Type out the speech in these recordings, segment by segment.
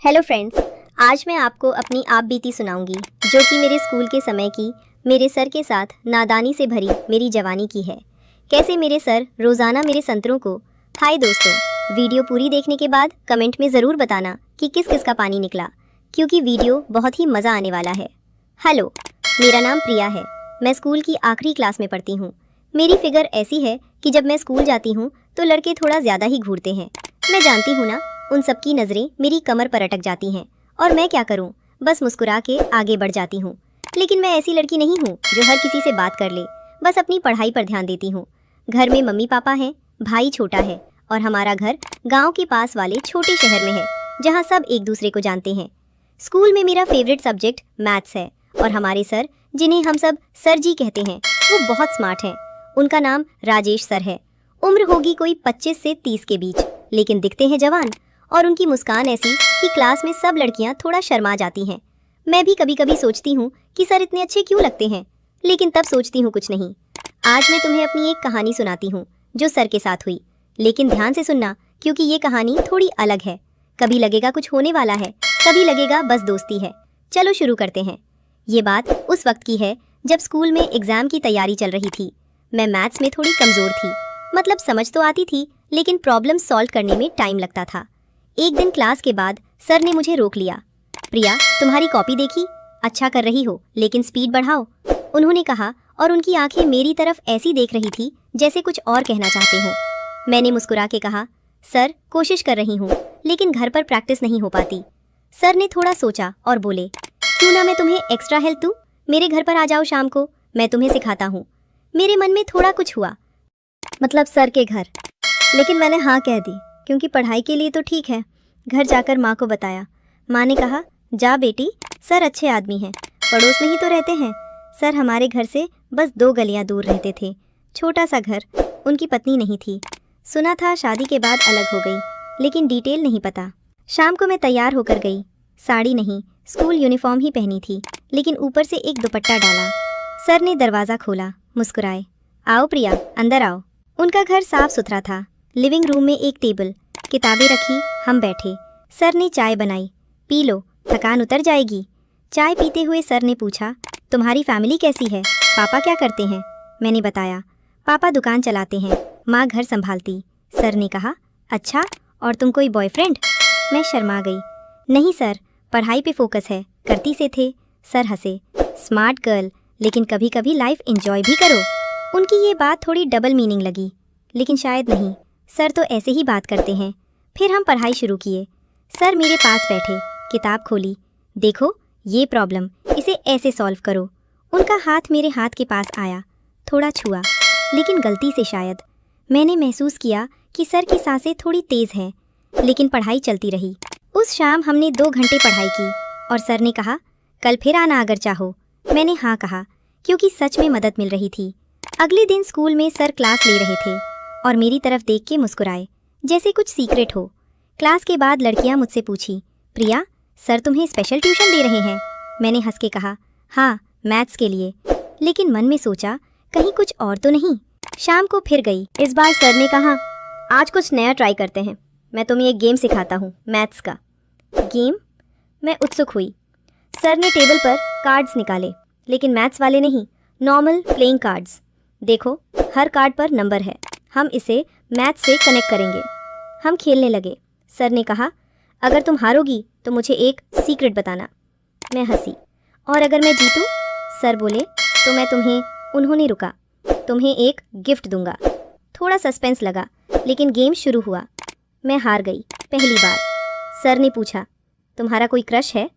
Hello friends, आज मैं आपको अपनी आप बीती सुनाऊंगी जो कि मेरे स्कूल के समय की मेरे सर के साथ नादानी से भरी मेरी जवानी की है। कैसे मेरे सर रोज़ाना मेरे संतरों को। हाय दोस्तों, वीडियो पूरी देखने के बाद कमेंट में ज़रूर बताना कि किस किस का पानी निकला, क्योंकि वीडियो बहुत ही मज़ा आने वाला है। हेलो, मेरा नाम प्रिया है। मैं स्कूल की आखिरी क्लास में पढ़ती हूँ। मेरी फिगर ऐसी है कि जब मैं स्कूल जाती हूँ तो लड़के थोड़ा ज़्यादा ही घूरते हैं। मैं जानती हूँ ना, उन सबकी नज़रें मेरी कमर पर अटक जाती हैं और मैं क्या करूँ, बस मुस्कुरा के आगे बढ़ जाती हूँ। लेकिन मैं ऐसी लड़की नहीं हूँ जो हर किसी से बात कर ले, बस अपनी पढ़ाई पर ध्यान देती हूँ। घर में मम्मी पापा हैं, भाई छोटा है और हमारा घर गांव के पास वाले छोटे शहर में है जहाँ सब एक दूसरे को जानते हैं। स्कूल में मेरा फेवरेट सब्जेक्ट मैथ्स है और हमारे सर, जिन्हें हम सब सर जी कहते हैं, वो बहुत स्मार्ट हैं। उनका नाम राजेश सर है। उम्र होगी कोई 25 से 30 के बीच, लेकिन दिखते हैं जवान। और उनकी मुस्कान ऐसी कि क्लास में सब लड़कियां थोड़ा शर्मा जाती हैं। मैं भी कभी कभी सोचती हूँ कि सर इतने अच्छे क्यों लगते हैं, लेकिन तब सोचती हूँ कुछ नहीं। आज मैं तुम्हें अपनी एक कहानी सुनाती हूँ जो सर के साथ हुई, लेकिन ध्यान से सुनना क्योंकि ये कहानी थोड़ी अलग है। कभी लगेगा कुछ होने वाला है, कभी लगेगा बस दोस्ती है। चलो शुरू करते हैं। ये बात उस वक्त की है जब स्कूल में एग्जाम की तैयारी चल रही थी। मैं मैथ्स में थोड़ी कमज़ोर थी, मतलब समझ तो आती थी लेकिन प्रॉब्लम सॉल्व करने में टाइम लगता था। एक दिन क्लास के बाद सर ने मुझे रोक लिया। प्रिया, तुम्हारी कॉपी देखी, अच्छा कर रही हो लेकिन स्पीड बढ़ाओ, उन्होंने कहा और उनकी आंखें मेरी तरफ ऐसी देख रही थी जैसे कुछ और कहना चाहते हो। मैंने मुस्कुरा के कहा, सर कोशिश कर रही हूँ लेकिन घर पर प्रैक्टिस नहीं हो पाती। सर ने थोड़ा सोचा और बोले, क्यों ना मैं तुम्हें एक्स्ट्रा हेल्प दूँ, मेरे घर पर आ जाओ शाम को, मैं तुम्हें सिखाता हूँ। मेरे मन में थोड़ा कुछ हुआ, मतलब सर के घर, लेकिन मैंने हाँ कह दी क्योंकि पढ़ाई के लिए तो ठीक है। घर जाकर माँ को बताया। माँ ने कहा, जा बेटी, सर अच्छे आदमी हैं, पड़ोस में ही तो रहते हैं। सर हमारे घर से बस 2 गलियाँ दूर रहते थे, छोटा सा घर। उनकी पत्नी नहीं थी, सुना था शादी के बाद अलग हो गई, लेकिन डिटेल नहीं पता। शाम को मैं तैयार होकर गई, साड़ी नहीं स्कूल यूनिफॉर्म ही पहनी थी, लेकिन ऊपर से एक दुपट्टा डाला। सर ने दरवाज़ा खोला, मुस्कुराए, आओ प्रिया अंदर आओ। उनका घर साफ सुथरा था। लिविंग रूम में एक टेबल, किताबें रखी, हम बैठे। सर ने चाय बनाई, पी लो, थकान उतर जाएगी। चाय पीते हुए सर ने पूछा, तुम्हारी फैमिली कैसी है, पापा क्या करते हैं। मैंने बताया, पापा दुकान चलाते हैं, माँ घर संभालती। सर ने कहा, अच्छा, और तुम कोई बॉयफ्रेंड। मैं शर्मा गई, नहीं सर, पढ़ाई पे फोकस है, करती से थे। सर हंसे, स्मार्ट गर्ल, लेकिन कभी कभी लाइफ एंजॉय भी करो। उनकी ये बात थोड़ी डबल मीनिंग लगी, लेकिन शायद नहीं, सर तो ऐसे ही बात करते हैं। फिर हम पढ़ाई शुरू किए। सर मेरे पास बैठे, किताब खोली, देखो ये प्रॉब्लम, इसे ऐसे सॉल्व करो। उनका हाथ मेरे हाथ के पास आया, थोड़ा छुआ, लेकिन गलती से शायद। मैंने महसूस किया कि सर की सांसें थोड़ी तेज़ हैं, लेकिन पढ़ाई चलती रही। उस शाम हमने 2 घंटे पढ़ाई की और सर ने कहा, कल फिर आना अगर चाहो। मैंने हाँ कहा, क्योंकि सच में मदद मिल रही थी। अगले दिन स्कूल में सर क्लास ले रहे थे और मेरी तरफ देख के मुस्कुराए, जैसे कुछ सीक्रेट हो। क्लास के बाद लड़कियां मुझसे पूछी, प्रिया सर तुम्हें स्पेशल ट्यूशन दे रहे हैं। मैंने हंस के कहा, हाँ मैथ्स के लिए, लेकिन मन में सोचा कहीं कुछ और तो नहीं। शाम को फिर गई। इस बार सर ने कहा, आज कुछ नया ट्राई करते हैं, मैं तुम्हें एक गेम सिखाता हूँ, मैथ्स का। गेम? मैं उत्सुक हुई। सर ने टेबल पर कार्ड्स निकाले, लेकिन मैथ्स वाले नहीं, नॉर्मल प्लेइंग कार्ड्स। देखो हर कार्ड पर नंबर है, हम इसे मैथ्स से कनेक्ट करेंगे। हम खेलने लगे। सर ने कहा, अगर तुम हारोगी तो मुझे एक सीक्रेट बताना। मैं हंसी, और अगर मैं जीतूं? सर बोले, तो मैं तुम्हें, उन्होंने रुका, तुम्हें एक गिफ्ट दूंगा। थोड़ा सस्पेंस लगा, लेकिन गेम शुरू हुआ। मैं हार गई पहली बार। सर ने पूछा, तुम्हारा कोई क्रश है?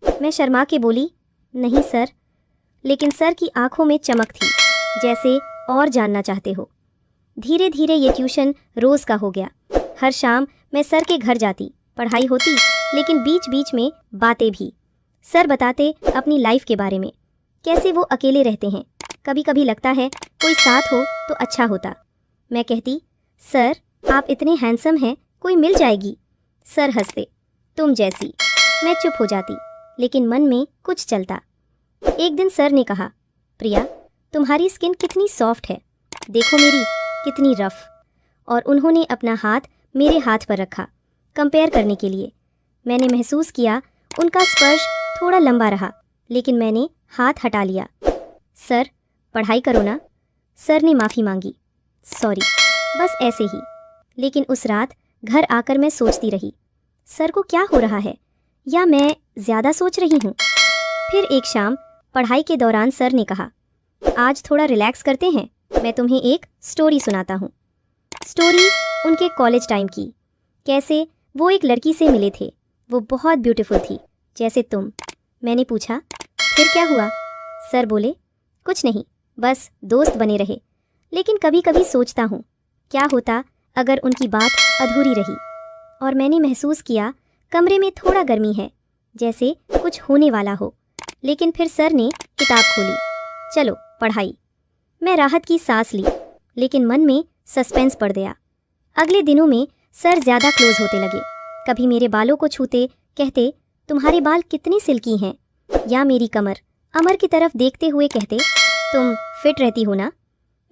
मैं शर्मा के बोली, नहीं सर। लेकिन सर की आंखों में चमक थी, जैसे और जानना चाहते हो। धीरे धीरे ये ट्यूशन रोज़ का हो गया। हर शाम मैं सर के घर जाती, पढ़ाई होती, लेकिन बीच बीच में बातें भी। सर बताते अपनी लाइफ के बारे में, कैसे वो अकेले रहते हैं। कभी कभी लगता है कोई साथ हो तो अच्छा होता। मैं कहती, सर आप इतने हैंडसम हैं, कोई मिल जाएगी। सर हंसते, तुम जैसी। मैं चुप हो जाती, लेकिन मन में कुछ चलता। एक दिन सर ने कहा, प्रिया तुम्हारी स्किन कितनी सॉफ्ट है, देखो मेरी कितनी रफ। और उन्होंने अपना हाथ मेरे हाथ पर रखा, कंपेयर करने के लिए। मैंने महसूस किया उनका स्पर्श थोड़ा लंबा रहा, लेकिन मैंने हाथ हटा लिया। सर, पढ़ाई करो ना। सर ने माफ़ी मांगी। सॉरी, बस ऐसे ही। लेकिन उस रात घर आकर मैं सोचती रही, सर को क्या हो रहा है, या मैं ज़्यादा सोच रही हूँ। फिर एक शाम पढ़ाई के दौरान सर ने कहा, आज थोड़ा रिलैक्स करते हैं, मैं तुम्हें एक स्टोरी सुनाता हूँ। स्टोरी उनके कॉलेज टाइम की, कैसे वो एक लड़की से मिले थे। वो बहुत ब्यूटीफुल थी, जैसे तुम। मैंने पूछा, फिर क्या हुआ? सर बोले, कुछ नहीं, बस दोस्त बने रहे। लेकिन कभी कभी सोचता हूँ, क्या होता अगर उनकी बात अधूरी रही। और मैंने महसूस किया कमरे में थोड़ा गर्मी है, जैसे कुछ होने वाला हो। लेकिन फिर सर ने किताब खोली। चलो पढ़ाई। मैं राहत की सांस ली, लेकिन मन में सस्पेंस बढ़ गया। अगले दिनों में सर ज़्यादा क्लोज होते लगे। कभी मेरे बालों को छूते कहते, तुम्हारे बाल कितनी सिल्की हैं, या मेरी कमर अमर की तरफ देखते हुए कहते, तुम फिट रहती हो ना।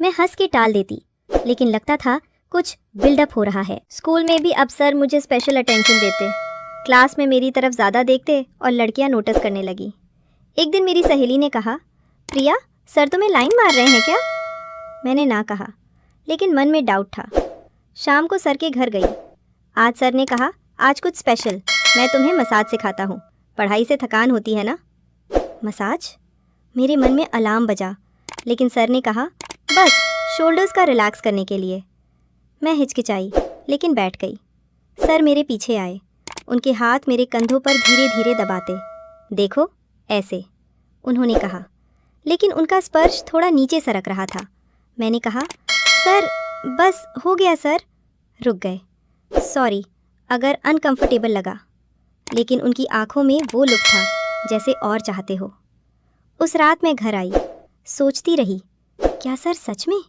मैं हंस के टाल देती, लेकिन लगता था कुछ बिल्डअप हो रहा है। स्कूल में भी अब सर मुझे स्पेशल अटेंशन देते, क्लास में मेरी तरफ ज़्यादा देखते और लड़कियां नोटिस करने लगी। एक दिन मेरी सहेली ने कहा, प्रिया, सर तुम्हें लाइन मार रहे हैं क्या? मैंने ना कहा, लेकिन मन में डाउट था। शाम को सर के घर गई। आज सर ने कहा, आज कुछ स्पेशल, मैं तुम्हें मसाज सिखाता हूँ, पढ़ाई से थकान होती है ना। मसाज? मेरे मन में अलार्म बजा, लेकिन सर ने कहा, बस शोल्डर्स का रिलैक्स करने के लिए। मैं हिचकिचाई, लेकिन बैठ गई। सर मेरे पीछे आए, उनके हाथ मेरे कंधों पर धीरे धीरे दबाते। देखो, ऐसे, उन्होंने कहा, लेकिन उनका स्पर्श थोड़ा नीचे सरक रहा था। मैंने कहा, सर, बस हो गया सर। रुक गए। सॉरी अगर अनकंफर्टेबल लगा। लेकिन उनकी आंखों में वो लुक था जैसे और चाहते हो। उस रात मैं घर आई, सोचती रही, क्या सर सच में?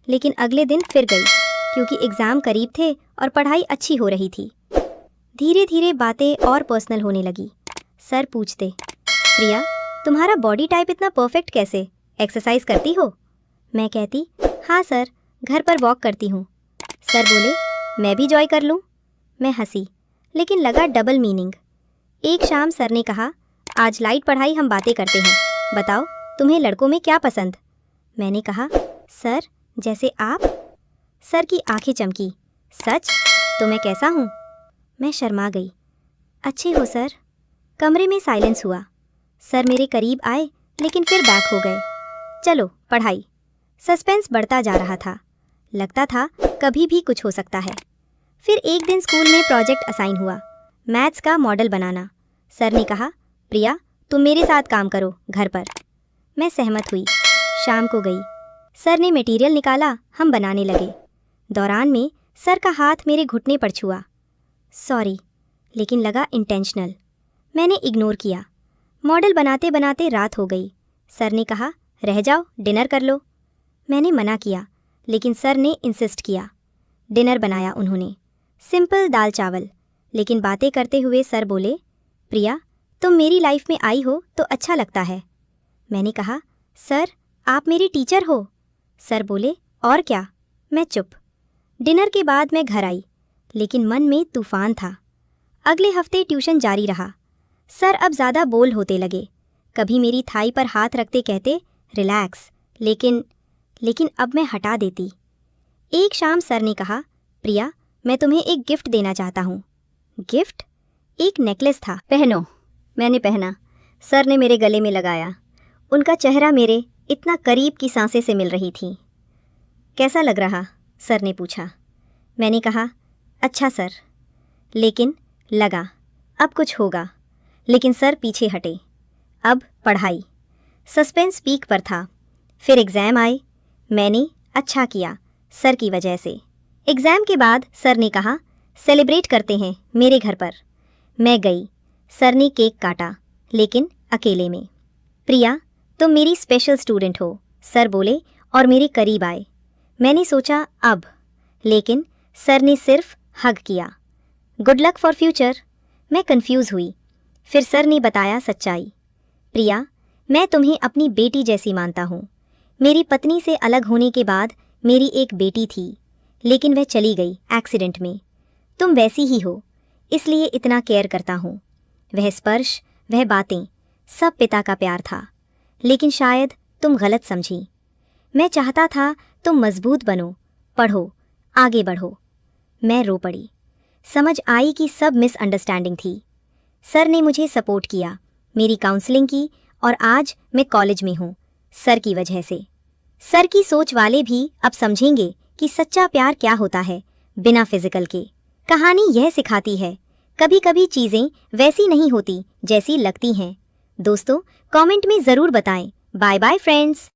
लेकिन अगले दिन फिर गई, क्योंकि एग्ज़ाम करीब थे और पढ़ाई अच्छी हो रही थी। धीरे धीरे बातें और पर्सनल होने लगी। सर पूछते, प्रिया, तुम्हारा बॉडी टाइप इतना परफेक्ट कैसे? एक्सरसाइज करती हो? मैं कहती, हाँ सर, घर पर वॉक करती हूँ। सर बोले, मैं भी जॉय कर लूँ? मैं हंसी, लेकिन लगा डबल मीनिंग। एक शाम सर ने कहा, आज लाइट पढ़ाई, हम बातें करते हैं, बताओ तुम्हें लड़कों में क्या पसंद? मैंने कहा, सर, जैसे आप। सर की आंखें चमकी, सच? तो मैं कैसा हूँ? मैं शर्मा गई। अच्छे हो सर। कमरे में साइलेंस हुआ। सर मेरे करीब आए, लेकिन फिर बैक हो गए। चलो पढ़ाई। सस्पेंस बढ़ता जा रहा था, लगता था कभी भी कुछ हो सकता है। फिर एक दिन स्कूल में प्रोजेक्ट असाइन हुआ, मैथ्स का मॉडल बनाना। सर ने कहा, प्रिया, तुम मेरे साथ काम करो घर पर। मैं सहमत हुई। शाम को गई, सर ने मटेरियल निकाला, हम बनाने लगे। दौरान में सर का हाथ मेरे घुटने पर छुआ। सॉरी, लेकिन लगा इंटेंशनल। मैंने इग्नोर किया। मॉडल बनाते बनाते रात हो गई। सर ने कहा, रह जाओ, डिनर कर लो। मैंने मना किया, लेकिन सर ने इंसिस्ट किया। डिनर बनाया उन्होंने, सिंपल दाल चावल। लेकिन बातें करते हुए सर बोले, प्रिया, तुम मेरी लाइफ में आई हो तो अच्छा लगता है। मैंने कहा, सर, आप मेरी टीचर हो। सर बोले, और क्या? मैं चुप। डिनर के बाद मैं घर आई, लेकिन मन में तूफान था। अगले हफ्ते ट्यूशन जारी रहा। सर अब ज़्यादा बोल्ड होते लगे। कभी मेरी थाई पर हाथ रखते कहते, रिलैक्स, लेकिन अब मैं हटा देती। एक शाम सर ने कहा, प्रिया, मैं तुम्हें एक गिफ्ट देना चाहता हूँ। गिफ्ट? एक नेकलेस था, पहनो। मैंने पहना। सर ने मेरे गले में लगाया। उनका चेहरा मेरे इतना करीब की सांसें से मिल रही थी। कैसा लग रहा? सर ने पूछा। मैंने कहा, अच्छा सर। लेकिन लगा अब कुछ होगा। लेकिन सर पीछे हटे। अब पढ़ाई। सस्पेंस पीक पर था। फिर एग्ज़ाम आए। मैंने अच्छा किया सर की वजह से। एग्ज़ाम के बाद सर ने कहा, सेलिब्रेट करते हैं मेरे घर पर। मैं गई। सर ने केक काटा, लेकिन अकेले में। प्रिया, तुम मेरी स्पेशल स्टूडेंट हो, सर बोले और मेरे करीब आए। मैंने सोचा अब, लेकिन सर ने सिर्फ हग किया। Good luck for future. मैं कंफ्यूज हुई। फिर सर ने बताया सच्चाई। प्रिया, मैं तुम्हें अपनी बेटी जैसी मानता हूँ। मेरी पत्नी से अलग होने के बाद मेरी एक बेटी थी, लेकिन वह चली गई एक्सीडेंट में। तुम वैसी ही हो, इसलिए इतना केयर करता हूँ। वह स्पर्श, वह बातें, सब पिता का प्यार था। लेकिन शायद तुम गलत समझी। मैं चाहता था तुम मजबूत बनो, पढ़ो, आगे बढ़ो। मैं रो पड़ी। समझ आई कि सब मिसअंडरस्टैंडिंग थी। सर ने मुझे सपोर्ट किया, मेरी काउंसलिंग की, और आज मैं कॉलेज में हूँ, सर की वजह से। सर की सोच वाले भी अब समझेंगे कि सच्चा प्यार क्या होता है बिना फिजिकल के। कहानी यह सिखाती है, कभी कभी चीज़ें वैसी नहीं होती जैसी लगती हैं। दोस्तों, कमेंट में ज़रूर बताएं। Bye bye friends.